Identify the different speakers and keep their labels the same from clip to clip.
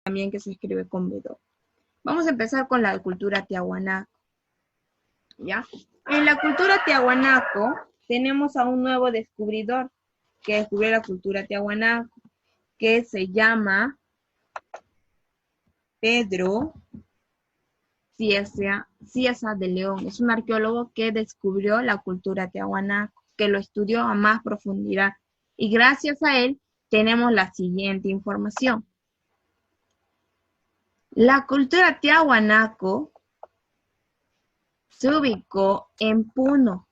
Speaker 1: también que se escribe con W. Vamos a empezar con la cultura tiahuanaco, ¿ya? En la cultura tiahuanaco tenemos a un nuevo descubridor que descubrió la cultura tiahuanaco, que se llama Pedro Cieza de León. Es un arqueólogo que descubrió la cultura tiahuanaco, que lo estudió a más profundidad. Y gracias a él tenemos la siguiente información. La cultura tiahuanaco se ubicó en Puno,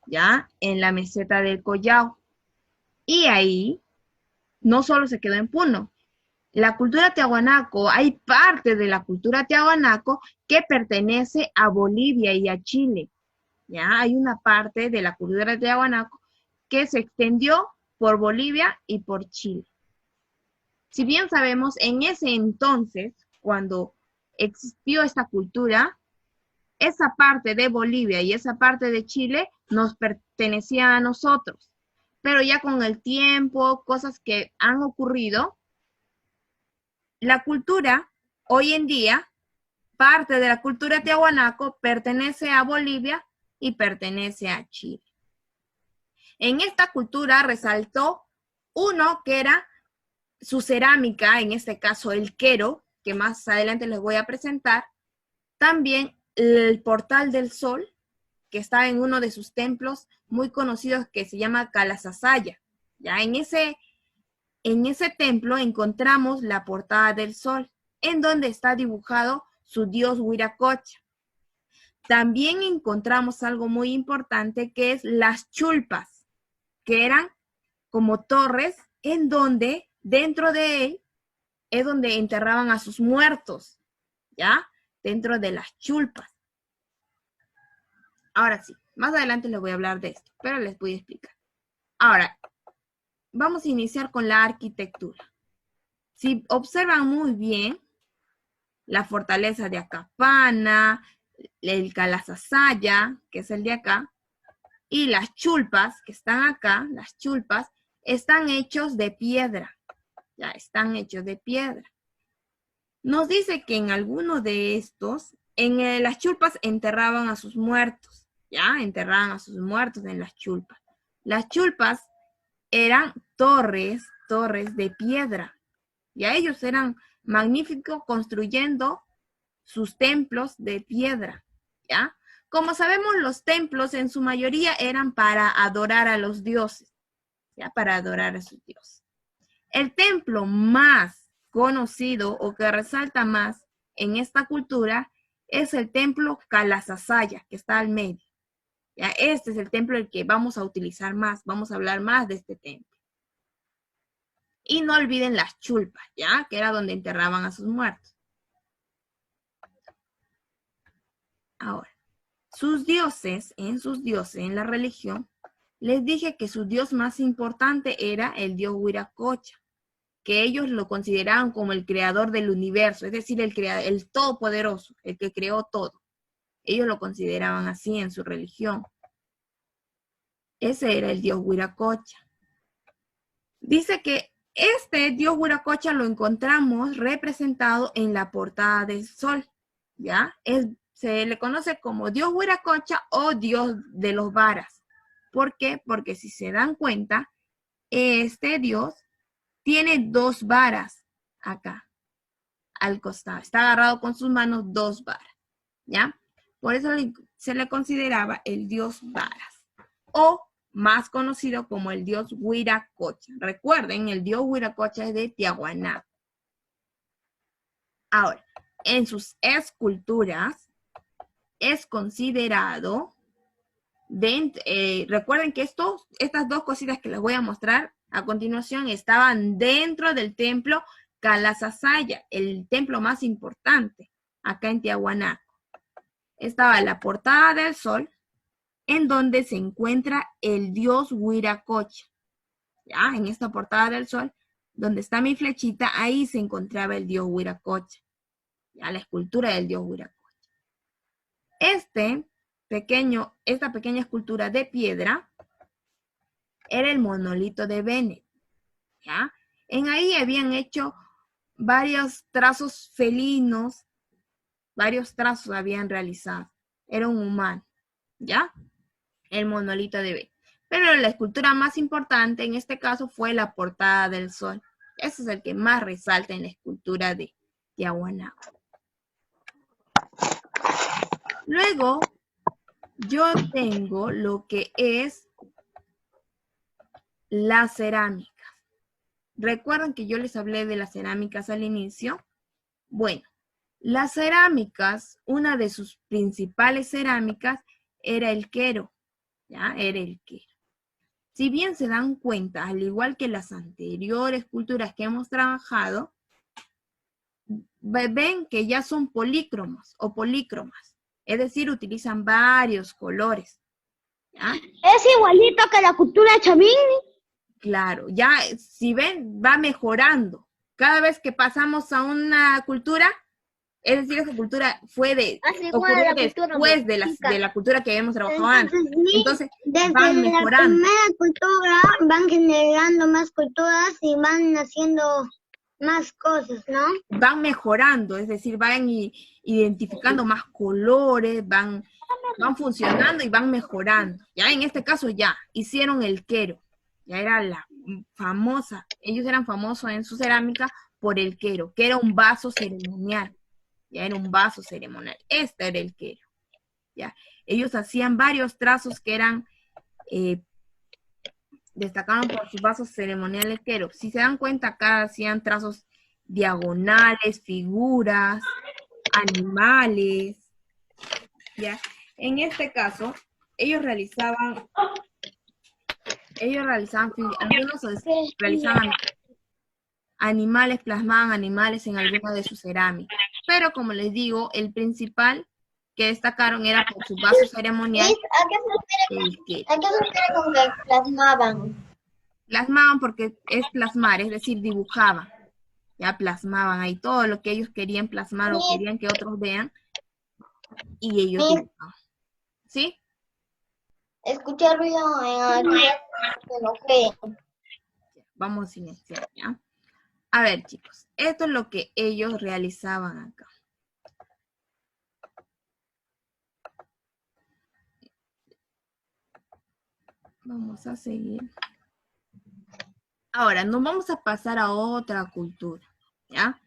Speaker 1: ¿ya? En la meseta del Collao. Y ahí no solo se quedó en Puno. La cultura tiahuanaco, hay parte de la cultura tiahuanaco que pertenece a Bolivia y a Chile, ¿ya? Hay una parte de la cultura tiahuanaco que se extendió por Bolivia y por Chile. Si bien sabemos, en ese entonces, cuando existió esta cultura, esa parte de Bolivia y esa parte de Chile nos pertenecía a nosotros. Pero ya con el tiempo, cosas que han ocurrido, la cultura, hoy en día, parte de la cultura tiahuanaco pertenece a Bolivia y pertenece a Chile. En esta cultura resaltó uno que era su cerámica, en este caso el quero, que más adelante les voy a presentar. También el Portal del Sol, que está en uno de sus templos muy conocidos que se llama Calasasaya. Ya en ese templo encontramos la Portada del Sol, en donde está dibujado su dios Huiracocha. También encontramos algo muy importante que es las chulpas, que eran como torres en donde dentro de él es donde enterraban a sus muertos, ¿ya? Dentro de las chulpas. Ahora sí, más adelante les voy a hablar de esto, pero les voy a explicar. Ahora, vamos a iniciar con la arquitectura. Si observan muy bien, la fortaleza de Acapana, el Calasasaya, que es el de acá, y las chulpas que están acá, las chulpas, están hechos de piedra. Ya están hechos de piedra. Nos dice que en alguno de estos, en las chulpas enterraban a sus muertos, ya enterraban a sus muertos en las chulpas. Las chulpas eran torres de piedra. Ya ellos eran magníficos construyendo sus templos de piedra, ¿ya? Como sabemos, los templos en su mayoría eran para adorar a los dioses, ¿ya? Para adorar a sus dioses. El templo más conocido o que resalta más en esta cultura es el templo Calasasaya, que está al medio. ¿Ya? Este es el templo el que vamos a utilizar más, vamos a hablar más de este templo. Y no olviden las chulpas, ¿ya? Que era donde enterraban a sus muertos. Ahora, en la religión, les dije que su dios más importante era el dios Huiracocha, que ellos lo consideraban como el creador del universo, es decir, el todopoderoso, el que creó todo. Ellos lo consideraban así en su religión. Ese era el dios Huiracocha. Dice que este dios Huiracocha lo encontramos representado en la Portada del Sol, ¿ya? Se le conoce como dios Huiracocha o dios de los varas. ¿Por qué? Porque si se dan cuenta, este dios tiene dos varas acá, al costado. Está agarrado con sus manos dos varas, ¿ya? Por eso se le consideraba el dios varas. O más conocido como el dios Huiracocha. Recuerden, el dios Huiracocha es de Tiahuanaco. Ahora, en sus esculturas es considerado, recuerden que estas dos cositas que les voy a mostrar a continuación estaban dentro del templo Calasasaya, el templo más importante acá en Tiahuanaco. Estaba la Portada del Sol, en donde se encuentra el dios Huiracocha. Ya, en esta Portada del Sol, donde está mi flechita, ahí se encontraba el dios Huiracocha. Ya, la escultura del dios Huiracocha. Esta pequeña escultura de piedra era el monolito de Bennett, ¿ya? En ahí habían hecho varios trazos felinos, varios trazos habían realizado. Era un humano, ¿ya? El monolito de B. Pero la escultura más importante en este caso fue la portada del sol. Ese es el que más resalta en la escultura de Tiahuanaco. Luego, yo tengo lo que es la cerámica. ¿Recuerdan que yo les hablé de las cerámicas al inicio? Bueno, las cerámicas, una de sus principales cerámicas era el quero, ¿ya? Era el quero. Si bien se dan cuenta, al igual que las anteriores culturas que hemos trabajado, ven que ya son polícromos o polícromas, es decir, utilizan varios colores, ¿ya?
Speaker 2: Es igualito que la cultura chamín.
Speaker 1: Claro, ya si ven, va mejorando. Cada vez que pasamos a una cultura, es decir, esa cultura ocurrió después de la cultura que habíamos trabajado antes. Entonces,
Speaker 2: desde
Speaker 1: van mejorando.
Speaker 2: La primera cultura van generando más culturas y van haciendo más cosas, ¿no?
Speaker 1: Van mejorando, es decir, van identificando más colores, van funcionando y van mejorando. Ya en este caso ya hicieron el quero. Ya era la famosa, ellos eran famosos en su cerámica por el quero, que era un vaso ceremonial. Ya era un vaso ceremonial. Este era el quero. ¿Ya? Ellos hacían varios trazos que eran, destacaban por sus vasos ceremoniales quero. Si se dan cuenta, acá hacían trazos diagonales, figuras, animales. ¿Ya? En este caso, ellos realizaban algunos realizaban animales, plasmaban animales en alguna de sus cerámicas. Pero como les digo, el principal que destacaron era por su vaso ceremonial.
Speaker 2: ¿A qué se refiere con que plasmaban?
Speaker 1: Plasmaban porque es plasmar, es decir, dibujaban. Ya plasmaban ahí todo lo que ellos querían plasmar o querían que otros vean. Y ellos dibujaban. ¿Sí?
Speaker 2: Escuché ruido en aquí, que no creen.
Speaker 1: Vamos a silenciar, ¿ya? A ver, chicos, esto es lo que ellos realizaban acá. Vamos a seguir. Ahora, nos vamos a pasar a otra cultura, ¿ya?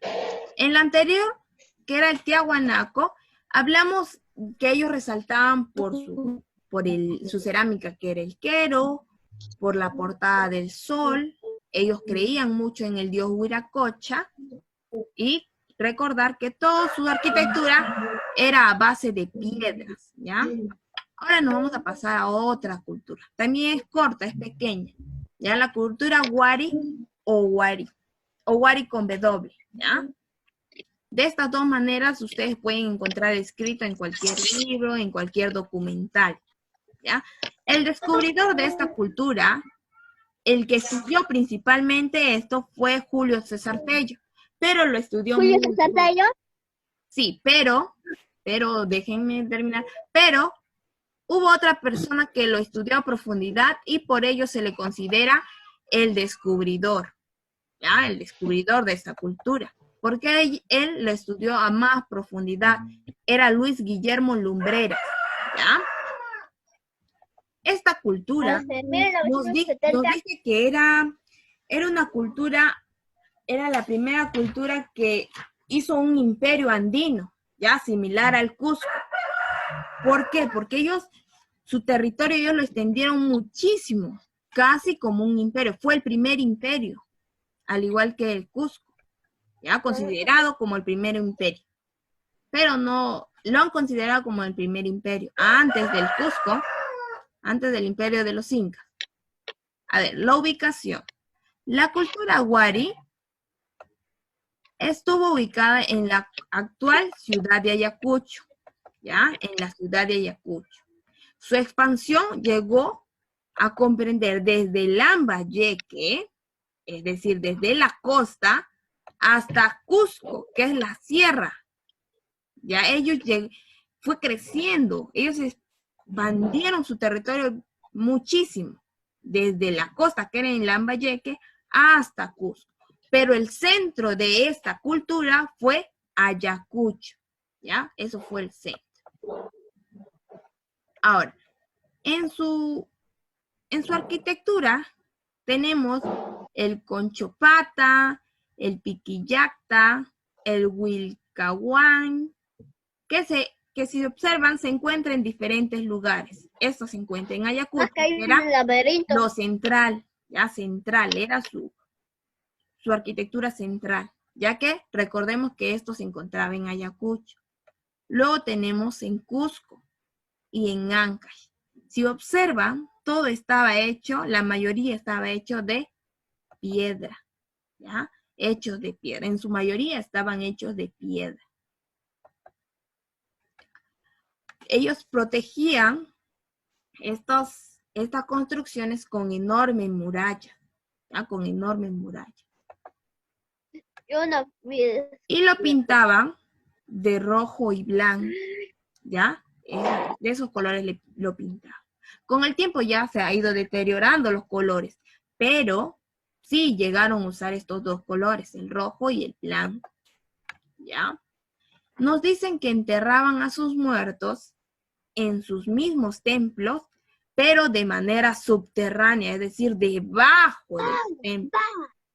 Speaker 1: En la anterior, que era el Tiahuanaco, hablamos que ellos resaltaban por su cerámica, que era el quero, por la portada del sol. Ellos creían mucho en el dios Huiracocha y recordar que toda su arquitectura era a base de piedras, ¿ya? Ahora nos vamos a pasar a otra cultura. También es corta, es pequeña. Ya la cultura Wari o Wari con W, ¿ya? De estas dos maneras ustedes pueden encontrar escrito en cualquier libro, en cualquier documental, ¿ya? El descubridor de esta cultura, el que estudió principalmente esto fue Julio César Tello, pero lo estudió
Speaker 2: ¿Julio César Tello?
Speaker 1: Sí, pero déjenme terminar, pero hubo otra persona que lo estudió a profundidad y por ello se le considera el descubridor, ¿ya? El descubridor de esta cultura, porque él lo estudió a más profundidad. Era Luis Guillermo Lumbreras, ¿ya? Esta cultura nos dice que era una cultura, era la primera cultura que hizo un imperio andino, ya similar al Cusco. ¿Por qué? Porque su territorio ellos lo extendieron muchísimo, casi como un imperio. Fue el primer imperio, al igual que el Cusco, ya considerado como el primer imperio. Pero no, lo han considerado como el primer imperio, antes del Cusco, antes del imperio de los incas. A ver, la ubicación. La cultura Wari estuvo ubicada en la actual ciudad de Ayacucho, ¿ya? En la ciudad de Ayacucho. Su expansión llegó a comprender desde Lambayeque, es decir, desde la costa, hasta Cusco, que es la sierra. Ya fue creciendo, ellos expandieron su territorio muchísimo, desde la costa, que era en Lambayeque, hasta Cusco. pero el centro de esta cultura fue Ayacucho, ¿ya? Eso fue el centro. Ahora, en su arquitectura tenemos el Conchopata, el Piquillacta, el Huilcahuán, que si observan se encuentra en diferentes lugares. Esto se encuentra en Ayacucho,
Speaker 2: Acá hay
Speaker 1: era
Speaker 2: un laberinto.
Speaker 1: lo central, ya central, era su arquitectura central, ya que recordemos que esto se encontraba en Ayacucho. Luego tenemos en Cusco y en Ancash. Si observan, todo estaba hecho, la mayoría estaba hecho de piedra, ¿ya? Hechos de piedra, en su mayoría estaban hechos de piedra. Ellos protegían estas construcciones con enormes murallas, ¿ya? Con enormes murallas. Y lo pintaban de rojo y blanco, ¿ya? De esos colores lo pintaban. Con el tiempo ya se ha ido deteriorando los colores, pero sí llegaron a usar estos dos colores, el rojo y el blanco, ¿ya? Nos dicen que enterraban a sus muertos en sus mismos templos, pero de manera subterránea, es decir, debajo del templo,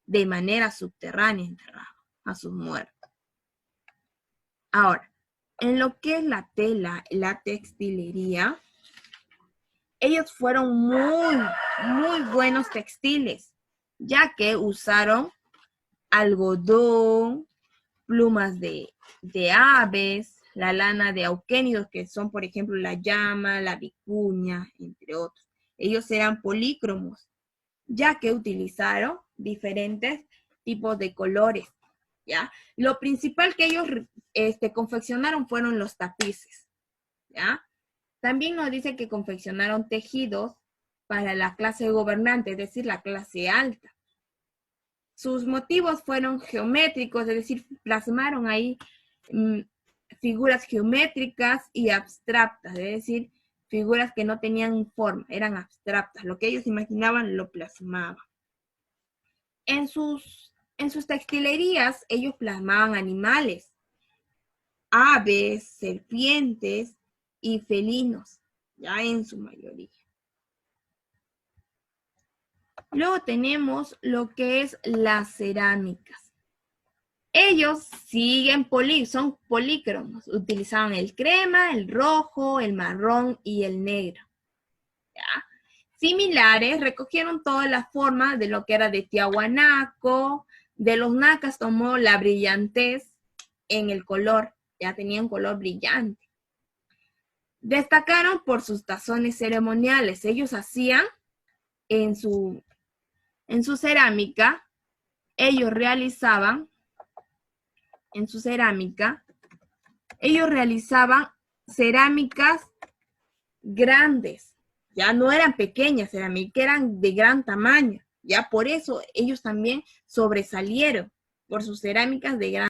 Speaker 1: de manera subterránea enterraban a sus muertos. Ahora, en lo que es la tela, la textilería, ellos fueron muy buenos textiles, ya que usaron algodón, plumas de aves, la lana de auquénidos, que son, por ejemplo, la llama, la vicuña, entre otros. Ellos eran polícromos, ya que utilizaron diferentes tipos de colores, ¿ya? Lo principal que ellos confeccionaron fueron los tapices, ¿ya? También nos dice que confeccionaron tejidos para la clase gobernante, es decir, la clase alta. Sus motivos fueron geométricos, es decir, plasmaron ahí figuras geométricas y abstractas, es decir, figuras que no tenían forma, eran abstractas. Lo que ellos imaginaban lo plasmaban. En sus textilerías, ellos plasmaban animales, aves, serpientes y felinos, ya en su mayoría. Luego tenemos lo que es las cerámicas. Ellos son polícromos, utilizaban el crema, el rojo, el marrón y el negro, ¿ya? Similares, recogieron toda la forma de lo que era de Tiahuanaco, de los nacas tomó la brillantez en el color, ya tenían color brillante. Destacaron por sus tazones ceremoniales. Ellos hacían en su cerámica, realizaban cerámicas grandes, ya no eran pequeñas cerámicas, eran de gran tamaño, ya por eso ellos también sobresalieron por sus cerámicas de gran